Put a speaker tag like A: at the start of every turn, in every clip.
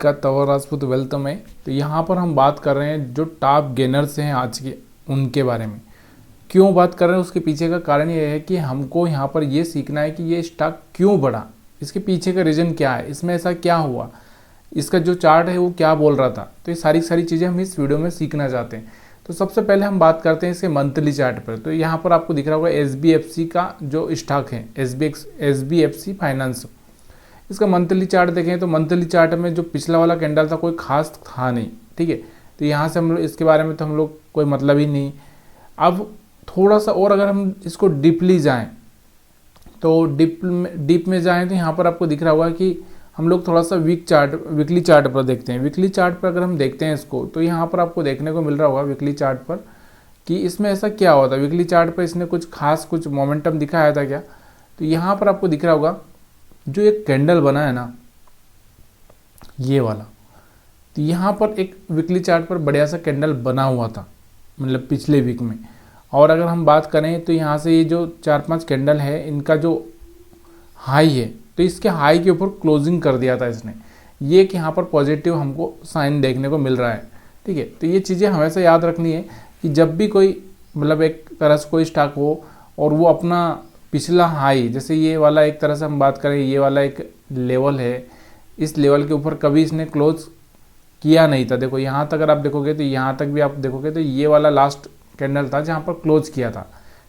A: का तवर राजपूत वेल्थ में। तो यहाँ पर हम बात कर रहे हैं जो टॉप गेनर्स हैं आज के, उनके बारे में। क्यों बात कर रहे हैं उसके पीछे का कारण ये है कि हमको यहाँ पर ये सीखना है कि ये स्टॉक क्यों बढ़ा, इसके पीछे का रीज़न क्या है, इसमें ऐसा क्या हुआ, इसका जो चार्ट है वो क्या बोल रहा था। तो ये सारी चीज़ें हम इस वीडियो में सीखना चाहते हैं। तो सबसे पहले हम बात करते हैं इसके मंथली चार्ट पर। तो यहाँ पर आपको दिख रहा होगा SBFC का जो स्टॉक है, SBFC फाइनेंस, इसका मंथली चार्ट देखें तो मंथली चार्ट में जो पिछला वाला कैंडल था कोई खास था नहीं, ठीक है। तो यहाँ से हम लोग इसके बारे में तो हम लोग कोई मतलब ही नहीं। अब थोड़ा सा और अगर हम इसको डीपली जाएं तो डीप में जाएं तो यहाँ पर आपको दिख रहा होगा कि हम लोग थोड़ा सा वीकली चार्ट पर देखते हैं। वीकली चार्ट पर अगर हम देखते हैं इसको तो यहाँ पर आपको देखने को मिल रहा होगा वीकली चार्ट पर कि इसमें ऐसा क्या हुआ था। वीकली चार्ट पर इसने कुछ मोमेंटम दिखाया था क्या। तो यहाँ पर आपको दिख रहा होगा जो एक कैंडल बना है ना, ये वाला, तो यहाँ पर एक वीकली चार्ट पर बढ़िया सा कैंडल बना हुआ था, मतलब पिछले वीक में। और अगर हम बात करें तो यहाँ से ये जो 4-5 कैंडल है इनका जो हाई है, तो इसके हाई के ऊपर क्लोजिंग कर दिया था इसने। ये कि यहाँ पर पॉजिटिव हमको साइन देखने को मिल रहा है, ठीक है। तो ये चीज़ें हमेशा याद रखनी है कि जब भी कोई मतलब एक तरह से कोई स्टॉक हो और वो अपना पिछला हाई, जैसे ये वाला एक तरह से हम बात करें, ये वाला एक लेवल है, इस लेवल के ऊपर कभी इसने क्लोज किया नहीं था। देखो यहाँ तक अगर आप देखोगे तो यहाँ तक भी आप देखोगे तो ये वाला लास्ट कैंडल था जहाँ पर क्लोज किया था,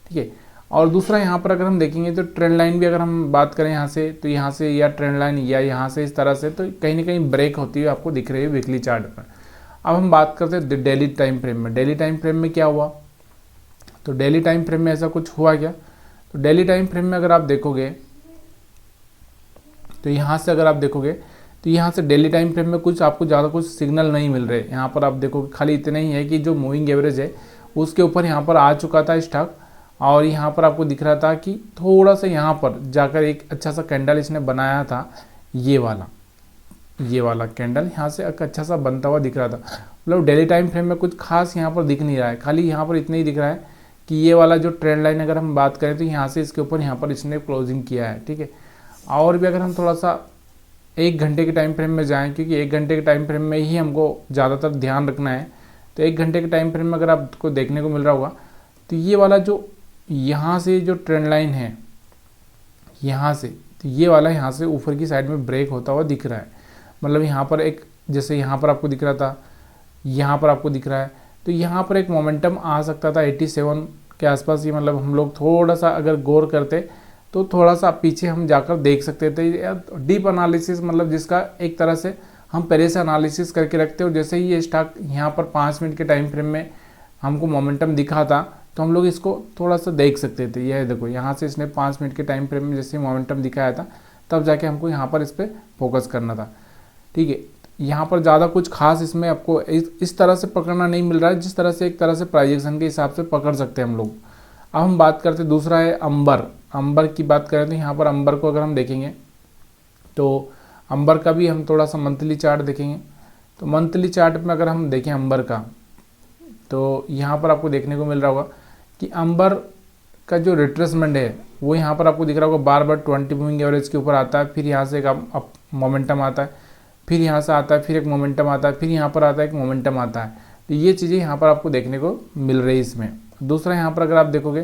A: ठीक है। और दूसरा यहाँ पर अगर हम देखेंगे तो ट्रेंड लाइन भी अगर हम बात करें यहाँ से, तो यहाँ से या ट्रेंड लाइन या यहाँ से इस तरह से तो कहीं ना कहीं ब्रेक होती हुई आपको दिख रही है वीकली चार्ट पर। अब हम बात करते हैं डेली टाइम फ्रेम में। डेली टाइम फ्रेम में क्या हुआ, तो डेली टाइम फ्रेम में ऐसा कुछ हुआ क्या। तो डेली टाइम फ्रेम में अगर आप देखोगे तो यहाँ से अगर आप देखोगे तो यहाँ से डेली टाइम फ्रेम में कुछ आपको ज़्यादा कुछ सिग्नल नहीं मिल रहे। यहाँ पर आप देखोगे खाली इतना ही है कि जो मूविंग एवरेज है उसके ऊपर यहाँ पर आ चुका था स्टॉक, और यहाँ पर आपको दिख रहा था कि थोड़ा सा यहाँ पर जाकर एक अच्छा सा कैंडल इसने बनाया था, ये वाला कैंडल यहाँ से एक अच्छा सा बनता हुआ दिख रहा था। मतलब डेली टाइम फ्रेम में कुछ खास यहाँ पर दिख नहीं रहा है, खाली यहाँ पर इतना ही दिख रहा है कि ये वाला जो ट्रेंड लाइन अगर हम बात करें तो यहाँ से इसके ऊपर यहाँ पर इसने क्लोजिंग किया है, ठीक है। और भी अगर हम थोड़ा सा 1 घंटे के टाइम फ्रेम में जाएं, क्योंकि 1 घंटे के टाइम फ्रेम में ही हमको ज़्यादातर ध्यान रखना है, तो 1 घंटे के टाइम फ्रेम में अगर आपको देखने को मिल रहा होगा तो ये वाला जो यहाँ से जो ट्रेंड लाइन है यहाँ से, तो ये वाला यहाँ से ऊपर की साइड में ब्रेक होता हुआ दिख रहा है। मतलब यहाँ पर एक, जैसे यहाँ पर आपको दिख रहा था, यहाँ पर आपको दिख रहा है, तो यहाँ पर एक मोमेंटम आ सकता था 87 के आसपास। ये मतलब हम लोग थोड़ा सा अगर गौर करते तो थोड़ा सा पीछे हम जाकर देख सकते थे। डीप एनालिसिस मतलब जिसका एक तरह से हम पहले से एनालिसिस करके रखते हो। जैसे ही ये स्टॉक यहाँ पर 5 मिनट के टाइम फ्रेम में हमको मोमेंटम दिखा था तो हम लोग इसको थोड़ा सा देख सकते थे। यह देखो यहाँ से इसने 5 मिनट के टाइम फ्रेम में जैसे मोमेंटम दिखाया था तब जाके हमको यहाँ पर इस पर फोकस करना था, ठीक है। यहाँ पर ज़्यादा कुछ खास इसमें आपको इस तरह से पकड़ना नहीं मिल रहा है जिस तरह से एक तरह से प्राइजेक्शन के हिसाब से पकड़ सकते हैं हम लोग। अब हम बात करते हैं, दूसरा है अंबर की बात करें तो यहाँ पर अंबर को अगर हम देखेंगे तो अंबर का भी हम थोड़ा सा मंथली चार्ट देखेंगे। तो मंथली चार्ट में अगर हम देखें अंबर का, तो यहाँ पर आपको देखने को मिल रहा होगा कि अंबर का जो रिट्रेसमेंट है वो यहाँ पर आपको दिख रहा होगा बार 20 मूविंग एवरेज के ऊपर आता है, फिर यहाँ से एक मोमेंटम आता है, फिर यहाँ से आता है, फिर एक मोमेंटम आता है, फिर यहाँ पर आता है एक मोमेंटम आता है। तो ये चीज़ें यहाँ पर आपको देखने को मिल रही है इसमें। दूसरा यहाँ पर अगर आप देखोगे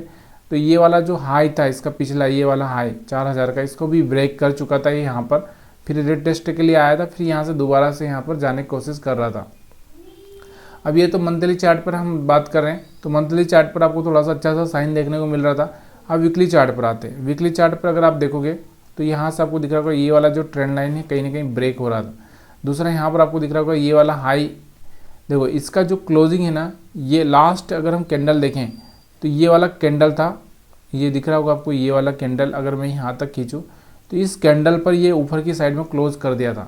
A: तो ये वाला जो हाई था इसका पिछला, ये वाला हाई 4000 का, इसको भी ब्रेक कर चुका था ये यहाँ पर, फिर रिटेस्ट के लिए आया था, फिर यहाँ से दोबारा से यहाँ पर जाने की कोशिश कर रहा था। अब ये तो मंथली चार्ट पर हम बात कर रहे हैं, तो मंथली चार्ट पर आपको थोड़ा सा अच्छा सा साइन देखने को मिल रहा था। अब वीकली चार्ट पर आते हैं। वीकली चार्ट पर अगर आप देखोगे तो यहाँ से आपको दिख रहा होगा ये वाला जो ट्रेंड लाइन है कहीं ना कहीं ब्रेक हो रहा था। दूसरा यहाँ पर आपको दिख रहा होगा ये वाला हाई, देखो इसका जो क्लोजिंग है ना, ये लास्ट अगर हम कैंडल देखें तो ये वाला कैंडल था, ये दिख रहा होगा आपको, ये वाला कैंडल अगर मैं यहाँ तक खींचूँ तो इस कैंडल पर ये ऊपर की साइड में क्लोज कर दिया था,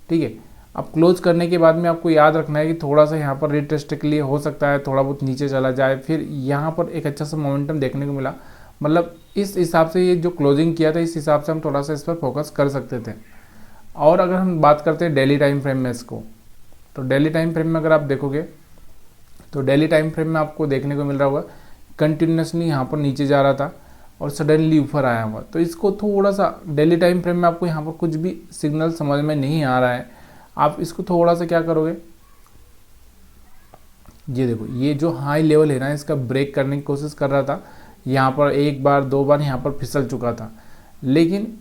A: ठीक है। अब क्लोज करने के बाद में आपको याद रखना है कि थोड़ा सा यहाँ पर रिटेस्ट के लिए हो सकता है थोड़ा बहुत नीचे चला जाए, फिर यहाँ पर एक अच्छा सा मोमेंटम देखने को मिला। मतलब इस हिसाब से ये जो क्लोजिंग किया था इस हिसाब से हम थोड़ा सा इस पर फोकस कर सकते थे। और अगर हम बात करते हैं डेली टाइम फ्रेम में इसको, तो डेली टाइम फ्रेम में अगर आप देखोगे तो डेली टाइम फ्रेम में आपको देखने को मिल रहा होगा कंटिन्यूसली यहाँ पर नीचे जा रहा था और सडनली ऊपर आया हुआ। तो इसको थोड़ा सा डेली टाइम फ्रेम में आपको यहाँ पर कुछ भी सिग्नल समझ में नहीं आ रहा है। आप इसको थोड़ा सा क्या करोगे, ये देखो ये जो हाई लेवल है ना, इसका ब्रेक करने की कोशिश कर रहा था, यहाँ पर एक बार दो बार यहाँ पर फिसल चुका था, लेकिन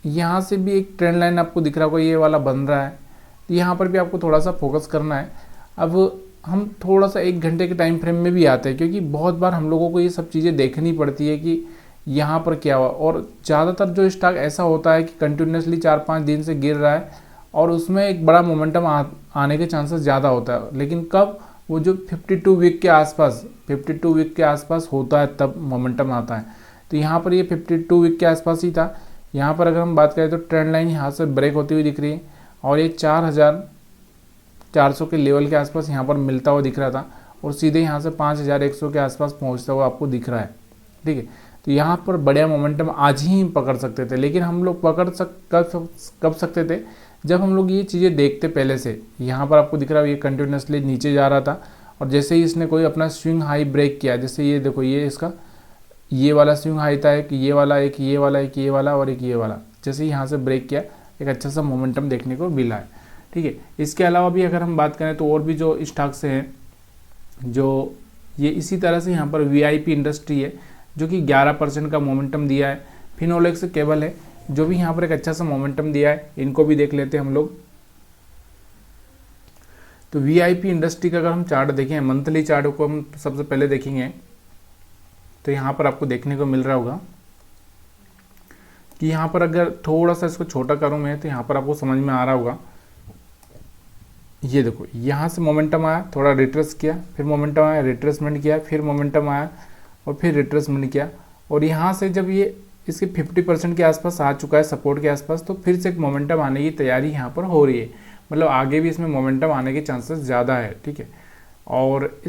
A: यहाँ से भी एक ट्रेंड लाइन आपको दिख रहा होगा, ये वाला बन रहा है। यहाँ पर भी आपको थोड़ा सा फोकस करना है। अब हम थोड़ा सा 1 घंटे के टाइम फ्रेम में भी आते हैं, क्योंकि बहुत बार हम लोगों को ये सब चीज़ें देखनी पड़ती है कि यहाँ पर क्या हुआ। और ज़्यादातर जो स्टॉक ऐसा होता है कि कंटिन्यूसली 4-5 दिन से गिर रहा है और उसमें एक बड़ा मोमेंटम आने के चांसेस ज़्यादा होता है, लेकिन कब, वो जो 52 वीक के आसपास, 52 वीक के आसपास होता है तब मोमेंटम आता है। तो यहाँ पर ये 52 वीक के आसपास ही था। यहाँ पर अगर हम बात करें तो ट्रेंड लाइन यहाँ से ब्रेक होती हुई दिख रही है और ये 4400 के लेवल के आसपास यहाँ पर मिलता हुआ दिख रहा था और सीधे यहाँ से 5100 के आसपास पहुँचता हुआ आपको दिख रहा है। ठीक है, तो यहाँ पर बढ़िया मोमेंटम आज ही पकड़ सकते थे, लेकिन हम लोग कब सकते थे, जब हम लोग ये चीज़ें देखते पहले से। यहाँ पर आपको दिख रहा है ये कंटिन्यूसली नीचे जा रहा था और जैसे ही इसने कोई अपना स्विंग हाई ब्रेक किया, जैसे ये देखो ये इसका ये वाला स्विंग हाई था, एक ये वाला, एक ये वाला, एक ये वाला और एक ये वाला, जैसे ही यहाँ से ब्रेक किया एक अच्छा सा मोमेंटम देखने को मिला है। ठीक है, इसके अलावा भी अगर हम बात करें तो और भी जो स्टॉक्स हैं जो ये इसी तरह से, यहाँ पर वीआईपी इंडस्ट्री है जो कि 11% का मोमेंटम दिया है। फिनोलेक्स केबल है जो भी यहाँ पर एक अच्छा सा मोमेंटम दिया है, इनको भी देख लेते हैं हम लोग। तो वीआईपी इंडस्ट्री का अगर हम चार्ट देखें, मंथली चार्ट को हम सबसे पहले देखेंगे तो यहाँ पर आपको देखने को मिल रहा होगा कि यहाँ पर अगर थोड़ा सा इसको छोटा करूँ मैं तो यहाँ पर आपको समझ में आ रहा होगा। ये देखो यहाँ से मोमेंटम आया, थोड़ा रिट्रेस किया, फिर मोमेंटम आया, रिट्रेसमेंट किया, फिर मोमेंटम आया और फिर रिट्रेसमेंट किया और यहाँ से जब ये इसके 50% के आसपास आ चुका है सपोर्ट के आसपास, तो फिर से एक मोमेंटम आने की तैयारी यहाँ पर हो रही है। मतलब आगे भी इसमें मोमेंटम आने के चांसेस ज़्यादा है। ठीक है, और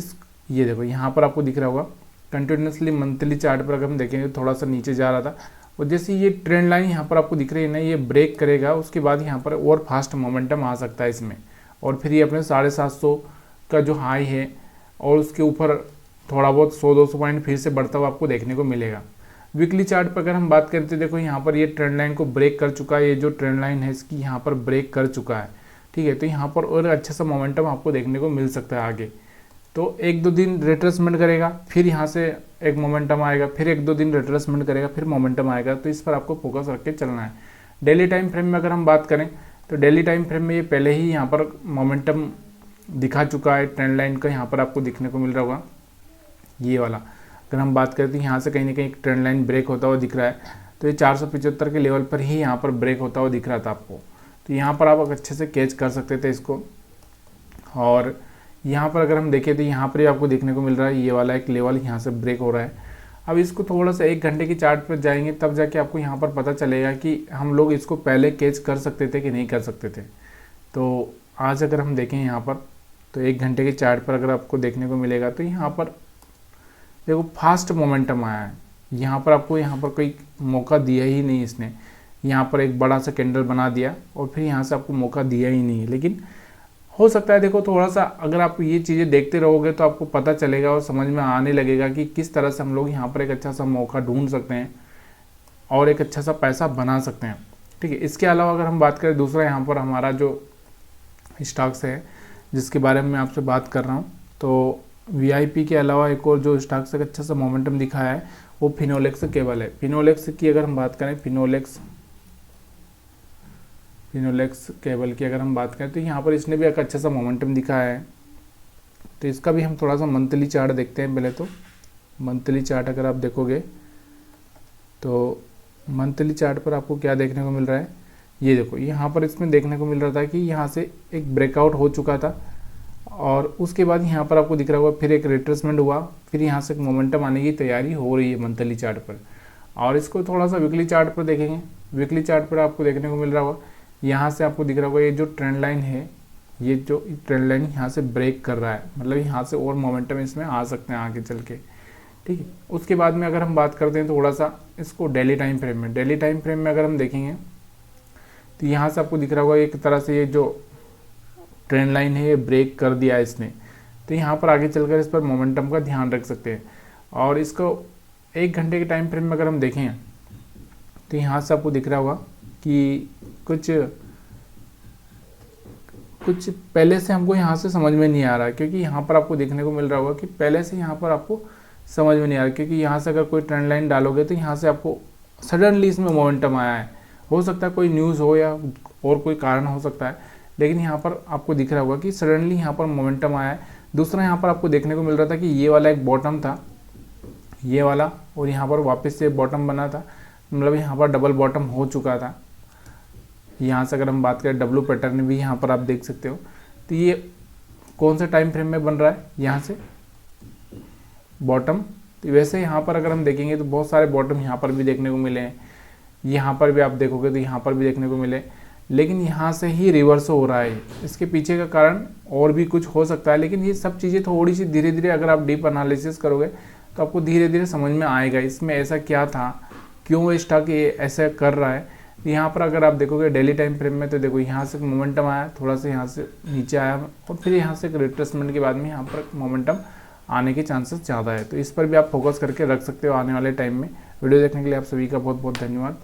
A: ये देखो यहाँ पर आपको दिख रहा होगा कंटिन्यूसली मंथली चार्ट पर अगर हम देखेंगे थोड़ा सा नीचे जा रहा था और जैसे ये ट्रेंड लाइन यहाँ पर आपको दिख रही है ना, ये ब्रेक करेगा उसके बाद यहाँ पर और फास्ट मोमेंटम आ सकता है इसमें और फिर ये अपने 750 का जो हाई है और उसके ऊपर थोड़ा बहुत 100-200 पॉइंट फिर से बढ़ता हुआ आपको देखने को मिलेगा। वीकली चार्ट पर अगर हम बात करें तो देखो यहाँ पर ये ट्रेंड लाइन को ब्रेक कर चुका है, ये जो ट्रेंड लाइन है इसकी यहाँ पर ब्रेक कर चुका है। ठीक है, तो यहाँ पर और अच्छा सा मोमेंटम आपको देखने को मिल सकता है आगे। तो 1-2 दिन रिट्रेसमेंट करेगा, फिर यहाँ से एक मोमेंटम आएगा, फिर 1-2 दिन रिट्रेसमेंट करेगा, फिर मोमेंटम आएगा। तो इस पर आपको फोकस रख के चलना है। डेली टाइम फ्रेम में अगर हम बात करें तो डेली टाइम फ्रेम में ये पहले ही यहाँ पर मोमेंटम दिखा चुका है ट्रेंड लाइन का, यहाँ पर आपको दिखने को मिल रहा होगा ये वाला। अगर हम बात करें तो यहाँ से कहीं ना कहीं एक ट्रेंड लाइन ब्रेक होता हुआ दिख रहा है, तो ये 475 के लेवल पर ही यहाँ पर ब्रेक होता हुआ दिख रहा था आपको। तो यहाँ पर आप अच्छे से कैच कर सकते थे इसको। और यहाँ पर अगर हम देखें तो यहाँ पर ही आपको देखने को मिल रहा है ये वाला एक लेवल यहाँ से ब्रेक हो रहा है। अब इसको थोड़ा सा 1 घंटे की चार्ट पर जाएंगे तब जाके आपको यहाँ पर पता चलेगा कि हम लोग इसको पहले कैच कर सकते थे कि नहीं कर सकते थे। तो आज अगर हम देखें यहाँ पर तो 1 घंटे के चार्ट पर अगर आपको देखने को मिलेगा तो यहाँ पर देखो फास्ट मोमेंटम आया है। यहाँ पर आपको यहाँ पर कोई मौका दिया ही नहीं इसने, यहाँ पर एक बड़ा सा कैंडल बना दिया और फिर यहाँ से आपको मौका दिया ही नहीं है। लेकिन हो सकता है देखो थोड़ा सा अगर आप ये चीज़ें देखते रहोगे तो आपको पता चलेगा और समझ में आने लगेगा कि किस तरह से हम लोग यहाँ पर एक अच्छा सा मौका ढूंढ सकते हैं और एक अच्छा सा पैसा बना सकते हैं। ठीक है, इसके अलावा अगर हम बात करें दूसरा यहाँ पर हमारा जो स्टॉक्स है जिसके बारे में मैं आपसे बात कर रहा हूँ, तो वीआईपी के अलावा एक और जो स्टॉक्स का अच्छा सा मोमेंटम दिखाया है वो फिनोलेक्स केबल है। फिनोलेक्स की अगर हम बात करें, फिनोलेक्स केबल की अगर हम बात करें तो यहाँ पर इसने भी एक अच्छा सा मोमेंटम दिखाया है। तो इसका भी हम थोड़ा सा मंथली चार्ट देखते हैं। पहले तो मंथली चार्ट अगर आप देखोगे तो मंथली चार्ट पर आपको क्या देखने को मिल रहा है, ये देखो यहाँ पर इसमें देखने को मिल रहा था कि यहाँ से एक ब्रेकआउट हो चुका था और उसके बाद यहाँ पर आपको दिख रहा होगा फिर एक रिट्रेसमेंट हुआ, फिर यहाँ से एक मोमेंटम आने की तैयारी हो रही है मंथली चार्ट पर। और इसको थोड़ा सा वीकली चार्ट पर देखेंगे, वीकली चार्ट पर आपको देखने को मिल रहा होगा यहाँ से आपको दिख रहा होगा ये जो ट्रेंड लाइन है, ये जो ट्रेंड लाइन यहाँ से ब्रेक कर रहा है, मतलब यहाँ से और मोमेंटम इसमें आ सकते हैं आगे चल के। ठीक है, उसके बाद में अगर हम बात करते हैं थोड़ा सा इसको डेली टाइम फ्रेम में, डेली टाइम फ्रेम में अगर हम देखेंगे तो यहाँ से आपको दिख रहा होगा एक तरह से ये जो ट्रेंड लाइन है ये ब्रेक कर दिया है इसने। तो यहाँ पर आगे चलकर इस पर मोमेंटम का ध्यान रख सकते हैं। और इसको 1 घंटे के टाइम फ्रेम में अगर हम देखें तो यहाँ से आपको दिख रहा होगा कि कुछ कुछ पहले से हमको यहाँ से समझ में नहीं आ रहा है, क्योंकि यहाँ पर आपको देखने को मिल रहा होगा कि पहले से यहाँ पर आपको समझ में नहीं आ रहा, क्योंकि यहाँ से अगर कोई ट्रेंड लाइन डालोगे तो यहाँ से आपको सडनली इसमें मोमेंटम आया है। हो सकता है कोई न्यूज़ हो या और कोई कारण हो सकता है, लेकिन यहाँ पर आपको दिख रहा होगा कि सडनली यहाँ पर मोमेंटम आया है। दूसरा यहाँ पर आपको देखने को मिल रहा था कि ये वाला एक बॉटम था, ये वाला, और यहाँ पर वापस से बॉटम बना था, मतलब यहाँ पर डबल बॉटम हो चुका था। यहाँ से अगर हम बात करें डब्लू पैटर्न भी यहाँ पर आप देख सकते हो। तो ये कौन से टाइम फ्रेम में बन रहा है, यहाँ से बॉटम। तो वैसे यहाँ पर अगर हम देखेंगे तो बहुत सारे बॉटम यहाँ पर भी देखने को मिले हैं, यहाँ पर भी आप देखोगे तो यहाँ पर भी देखने को मिले, लेकिन यहाँ से ही रिवर्स हो रहा है। इसके पीछे का कारण और भी कुछ हो सकता है, लेकिन ये सब चीज़ें थोड़ी सी धीरे धीरे अगर आप डीप एनालिसिस करोगे तो आपको धीरे धीरे समझ में आएगा इसमें ऐसा क्या था, क्यों ये स्टॉक ये ऐसा कर रहा है। यहाँ पर अगर आप देखोगे डेली टाइम फ्रेम में तो देखो यहाँ से मोमेंटम आया, थोड़ा सा यहाँ से नीचे आया और फिर यहाँ से रिट्रेसमेंट के बाद में यहाँ पर मोमेंटम आने के चांसेस ज़्यादा है। तो इस पर भी आप फोकस करके रख सकते हो आने वाले टाइम में। वीडियो देखने के लिए आप सभी का बहुत बहुत धन्यवाद।